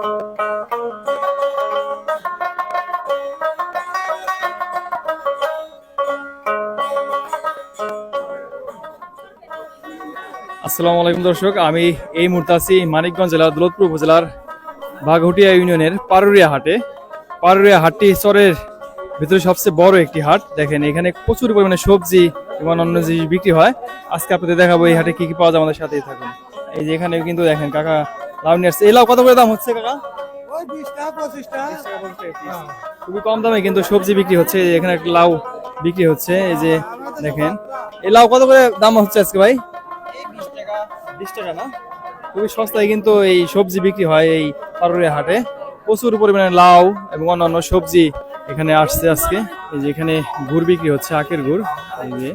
আসসালামু আলাইকুম দর্শক, আমি এই মুহূর্তে আছি মানিকগঞ্জ জেলার দৌলতপুর উপজেলার বাঘহটিয়া ইউনিয়নের পারুরিয়া হাটে। পারুরিয়া হাটটি চরের ভিতরে সবচেয়ে বড় একটি হাট। দেখেন এখানে প্রচুর পরিমাণে সবজি এবং অন্য জিনিস বিক্রি হয়। আজকে আপনাদের দেখাবো এই হাটে কি কি পাওয়া যায়, আমাদের সাথেই থাকুন। এই যে এখানে কিন্তু দেখেন কাকা লাউ নিয়ে আসছে। এই লাউ কত করে দাম হচ্ছে কাকা? 20 টাকা 25 টাকা। খুবই কম দামে কিন্তু সবজি বিক্রি হচ্ছে। এখানে একটা লাউ বিক্রি হচ্ছে। এই যে দেখেন এই লাউ কত করে দাম হচ্ছে আজকে ভাই? 20 টাকা না? খুবই সস্তায় কিন্তু এই সবজি বিক্রি হয় এই পারুরিয়া হাটে। প্রচুর পরিমাণে লাউ এবং অন্যান্য সবজি এখানে আসছে আজকে। এই যে এখানে গুড় বিক্রি হচ্ছে, আখের গুড়। এই যে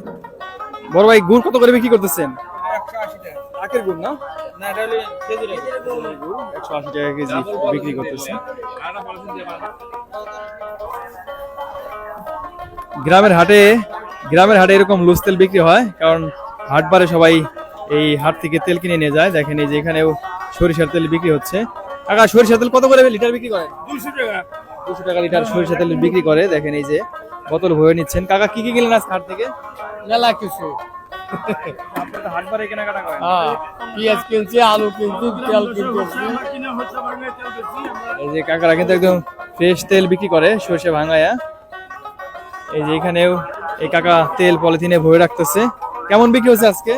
বড় ভাই গুড় কত করে বিক্রি করতেছেন? 180 টাকা। আখের গুড় না? না এটা হলো কেজি রে। 180 টাকা কেজি বিক্রি করতেছে। গ্রামের হাটে এরকম লুজ তেল বিক্রি হয়, কারণ হাটবারে সবাই এই হাট থেকে তেল কিনে নিয়ে যায়। দেখেন এই যে এখানেও সরিষার তেল বিক্রি হচ্ছে। কাকা সরিষার তেল কত করে লিটার বিক্রি করে? 200 টাকা। 200 টাকা লিটার সরিষার তেল বিক্রি করে। দেখেন এই যে বোতল ভরে নিচ্ছেন। কাকা কি কি কিনলেন আজ হাট থেকে? মেলা কিছু। আপনি তো হাটবারে কেনাকাটা করেন। হ্যাঁ, পেঁয়াজ কিনছি, আলু কিনছি, তেল কিনছি। এই যে কাকারা কিন্তু একদম ফ্রেশ তেল বিক্রি করে, সরিষা ভাঙায়া। এই যে এখানেও এই কাকা তেল পলিথিনে ভরে রাখতেছে। কেমন বিক্রি হচ্ছে আজকে?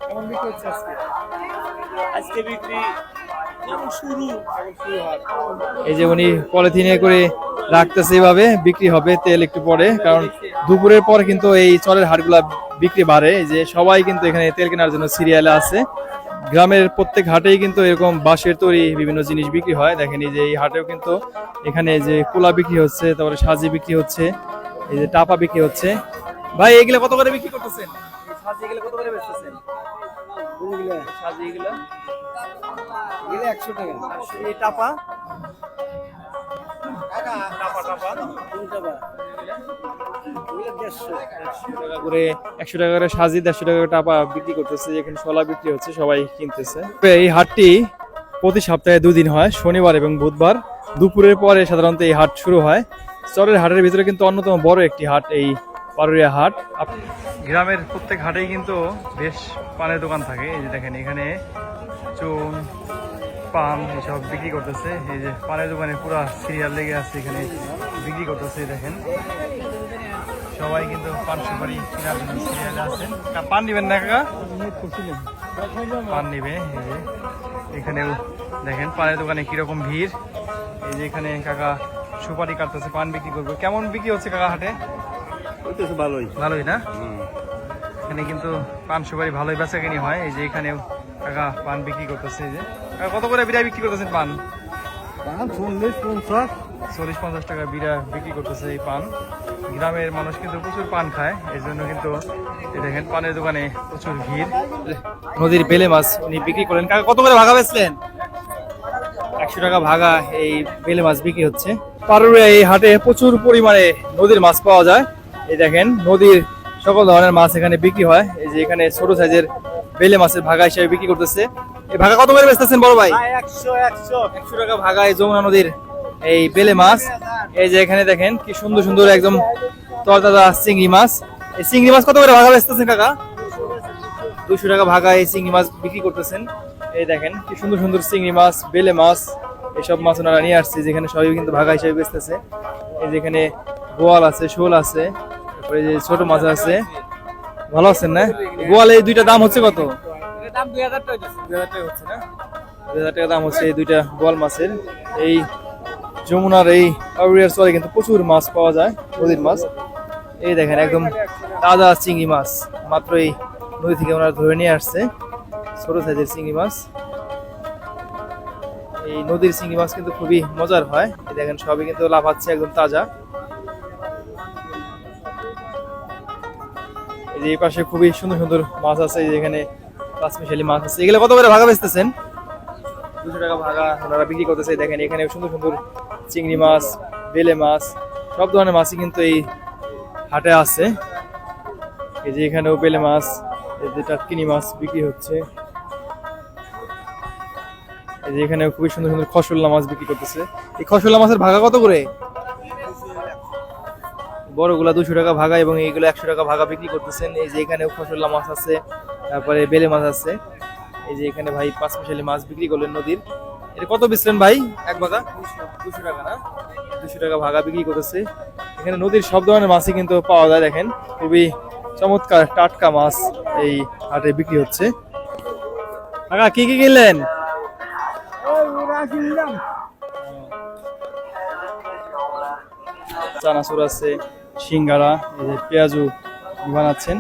কেমন বিক্রি হচ্ছে আজকে? আজকে বিক্রি যেমন শুরু হয়। এই যে উনি পলিথিনে করে রাখতেছে, এভাবে বিক্রি হবে তেল একটু পরে, কারণ দুপুরের পর কিন্তু এই চরের হাটগুলা বিক্রি বাড়ে। এই যে সবাই কিন্তু এখানে তেল কেনার জন্য সিরিয়ালে আছে। গ্রামের প্রত্যেক হাটেই কিন্তু এরকম বাঁশের তৈরি বিভিন্ন জিনিস বিক্রি হয়। দেখেন এই যে এই হাটেও কিন্তু এখানে যে কুলা বিক্রি হচ্ছে, তারপরে সাজি বিক্রি হচ্ছে, এই যে টাপা বিক্রি হচ্ছে। ভাই এগুলা কত করে বিক্রি করতেছেন? এই সাজি এগুলা কত করে বেচতেছেন? কোনগুলো? সাজি এগুলা এগুলো 100 টাকা। এই টাপা টাকা টাকা কোন টাকা? এগুলো 150 টাকা করে, 100 টাকা করে সাজি, 150 টাকা করে টাপা বিক্রি করতেছে। এখানে শলা বিক্রি হচ্ছে, সবাই কিনতেছে। এই হাটটি প্রতি সপ্তাহে 2 দিন হয়, শনিবার এবং বুধবার। দুপুরের পরে সাধারণত এই হাট শুরু হয়। চরের হাটের ভিতরে কিন্তু অন্যতম বড় একটি হাট এই পারুরিয়া হাট। গ্রামের প্রত্যেক হাটেই কিন্তু বেশ পানের দোকান থাকে। এই যে দেখেন এখানে চুন, পান এসব বিক্রি করতেছে। এই যে পানের দোকানে পুরো সিরিয়াল লেগে আছে, এখানে বিক্রি করতেছে। দেখেন সবাই কিন্তু পান সুপারি কেনার জন্য সিরিয়ালে আছেন। পান নিবেন না কাকা? পান নিবে। এই যে এখানেও দেখেন পানের দোকানে কিরকম ভিড়। এই যে এখানে কাকা সুপারি কাটতেছে, পান বিক্রি করবে। কেমন বিক্রি হচ্ছে কাকা হাটে? ভালোই। ভালোই না? এখানে কিন্তু পান সুপারি ভালোই বেচাকেনি হয়। এই যে এখানেও কাকা পান বিক্রি করতেছে। এই যে কাকা কত করে বিড়া বিক্রি করতেছেন পান? 40-50 টাকা বিড়া বিক্রি করতেছে এই পান। গ্রামের মানুষ কিন্তু প্রচুর পান খায়, এই জন্য কিন্তু দেখেন পানের দোকানে প্রচুর ভিড়। নদীর বেলে মাছ উনি বিক্রি করেন। কাকা কত করে ভাগা বেচলেন? 100 টাকা ভাগা এই বেলে মাছ বিক্রি হচ্ছে। পারুরিয়া এই হাটে প্রচুর পরিমাণে নদীর মাছ পাওয়া যায়। এই দেখেন নদীর সকল ধরনের মাছ এখানে বিক্রি হয়। এই যে এখানে ছোট সাইজের বেলে মাছের ভাগা হিসেবে বিক্রি করতেছে। এই ভাগা কত করে বেচতেছেন বড় ভাই? 100 টাকা ভাগা এই যমুনা নদীর এই বেলে মাছ। এই যে এখানে দেখেন কি সুন্দর সুন্দর একদম তরতাজা চিংড়ি মাছ। এই চিংড়ি মাছ কত করে ভাগা বেচতেছেন কাকা? 200 টাকা ভাগা এই চিংড়ি মাছ বিক্রি করতেছেন। এই দেখেন কি সুন্দর সুন্দর চিংড়ি মাছ, বেলে মাছ, এসব মাছ ওনারা নিয়ে আসছে, যেখানে সবাই কিন্তু ভাগা হিসেবে বেচতেছে। এই যেখানে বোয়াল আছে, শোল আছে, তারপরে যে ছোট মাছ আছে। ভালো আছেন না? বোয়াল এই দুইটা দাম হচ্ছে কত? দাম 2000 টাকা। 2000 টাকা হচ্ছে না? 2000 টাকা দাম হচ্ছে এই দুইটা বোয়াল মাছের। এই যমুনার এই পারুরিয়ার চরে কিন্তু প্রচুর মাছ পাওয়া যায়, নদীর মাছ। এই দেখেন একদম তাজা চিংড়ি মাছ, মাত্র এই নদী থেকে ওনারা ধরে নিয়ে আসছে, ছোট সাইজের চিংড়ি মাছ। এই নদীর চিংড়ি মাছ কিন্তু খুবই মজার হয়। এই দেখেন সবই কিন্তু লাফাচ্ছে, একদম তাজা। এই যে এই পাশে খুবই সুন্দর সুন্দর মাছ আছে, এখানে পাঁচমিশালি মাছ আছে। এগুলো কত করে ভাগা বেচতেছেন? 200 টাকা ভাগা ওনারা বিক্রি করতেছে। দেখেন এখানে সুন্দর সুন্দর চিংড়ি মাছ, বেলে মাছ, সব ধরনের মাছই কিন্তু এই হাটে আছে। এই যে এখানেও বেলে মাছ, এই যে টাটকিনি মাছ বিক্রি হচ্ছে। এই যে এখানে খুবই সুন্দর সুন্দর খসল্লা মাছ বিক্রি করতেছে। এই খসল্লা মাছের ভাগা কত করে? বড়গুলা 200 টাকা ভাগা এবং এইগুলো 100 টাকা ভাগা বিক্রি করতেছেন। এই যে এখানেও খসল্লা মাছ আছে, তারপরে বেলে মাছ আছে। এই যে এখানে ভাই 5 মিশালি মাছ বিক্রি করলেন নদীর। এটা কত বেচলেন ভাই এক ভাগা? 200 টাকা না? 200 টাকা ভাগা বিক্রি করতেছে। এখানে নদীর সব ধরনের মাছই কিন্তু পাওয়া যায়। দেখেন খুবই চমৎকার টাটকা মাছ এই হাটে বিক্রি হচ্ছে। কাকা কি কি কিনলেন? চানাচুর আছে, সিঙ্গারা, এই যে পেঁয়াজু বানাচ্ছেন।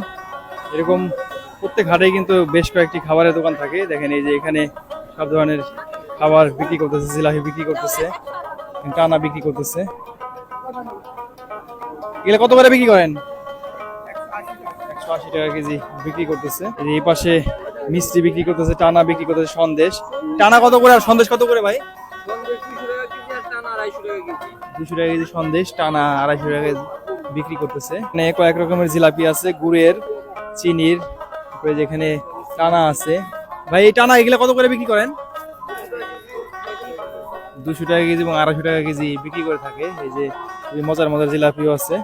এরকম প্রত্যেক হাটেই কিন্তু বেশ কয়েকটি খাবারের দোকান থাকে। দেখেন এই যে এখানে সব ধরনের খাবার বিক্রি করতেছে, জিলাপি বিক্রি করতেছে, টানা বিক্রি করতেছে। এগুলো কত করে বিক্রি করেন? 180 টাকা কেজি বিক্রি করতেছে। এই পাশে মিষ্টি বিক্রি করতেছে, টানা বিক্রি করতেছে, সন্দেশ। টানা কত করে আর সন্দেশ কত করে ভাই? 200 টাকা কেজি সন্দেশ, টানা 250 টাকা কেজি বিক্রি করতেছে। এখানে কয়েক রকমের জিলাপি আছে, গুড়ের, চিনির, তারপরে যেখানে টানা আছে। ভাই এই টানা এগুলা কত করে বিক্রি করেন? 200 টাকা কেজি এবং 250 টাকা কেজি বিক্রি করে থাকে। এই যে এই মজার মজার জিলাপিও আছে।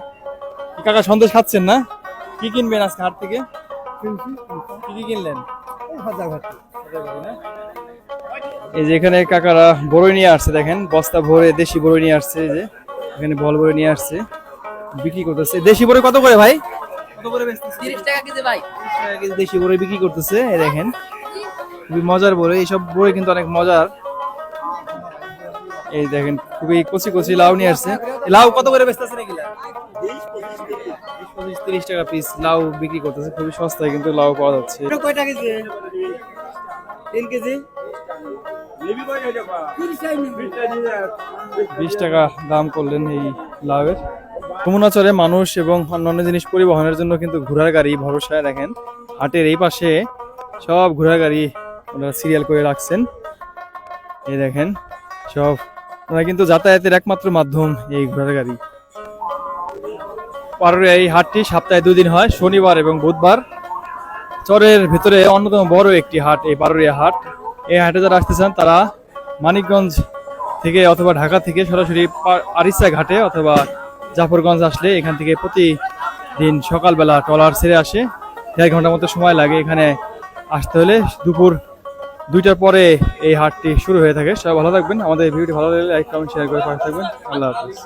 কি কাকা সন্দেশ খাচ্ছেন না? কি কিনবেন আজকে হাট থেকে? কি কি কিনলেন? এই যে এখানে কাকারা বড়ই নিয়ে আসছে, দেখেন বস্তা ভরে দেশি বড়ই নিয়ে আসছে। এই যে এখানে বল বড়ই নিয়ে আসছে, বিক্রি করতেছে। দেশি বড়ই কত করে ভাই? কত করে বেচতেছে? 30 টাকা কেজি ভাই। 30 টাকা কেজি দেশি বড়ই বিক্রি করতেছে। এই দেখেন খুবই মজার বড়ই, এইসব বড়ই কিন্তু অনেক মজার। এই দেখেন খুবই কচি কচি লাউ নিয়ে আসছে। লাউ কত করে বেচতেছেন এগুলা? 20-30 টাকা পিস লাউ বিক্রি করতেছে। খুবই সস্তায় কিন্তু লাউ পাওয়া যাচ্ছে। কয়টা কেজি? 3 কেজি। 20 টাকা দাম করলেন এই লাউয়ের। যমুনাচরে মানুষ এবং অন্যান্য জিনিস পরিবহনের জন্য কিন্তু ঘোড়ার গাড়ি ভরসায়। দেখেন হাটের এই পাশে সব ঘোড়ার গাড়ি ওনারা সিরিয়াল করে রাখছেন। এই দেখেন সব ওনারা কিন্তু যাতায়াতের একমাত্র মাধ্যম এই ঘোড়ার গাড়ি। পারুরিয়া এই হাটটি সপ্তাহে 2 দিন হয়, শনিবার এবং বুধবার। চরের ভেতরে অন্যতম বড় একটি হাট এই পারুরিয়া হাট। এই হাটে যারা আসতে চান তারা মানিকগঞ্জ থেকে অথবা ঢাকা থেকে সরাসরি আরিচা ঘাটে অথবা জাফরগঞ্জ আসলে এখান থেকে প্রতিদিন সকালবেলা ট্রলার ছেড়ে আসে। 1.5 ঘন্টার মতো সময় লাগে এখানে আসতে হলে। দুপুর 2টার পরে এই হাটটি শুরু হয়ে থাকে। সবাই ভালো থাকবেন। আমাদের ভিডিওটি ভালো লাগলে লাইক, কমেন্ট, শেয়ার করে পাশে থাকবেন। আল্লাহ হাফেজ।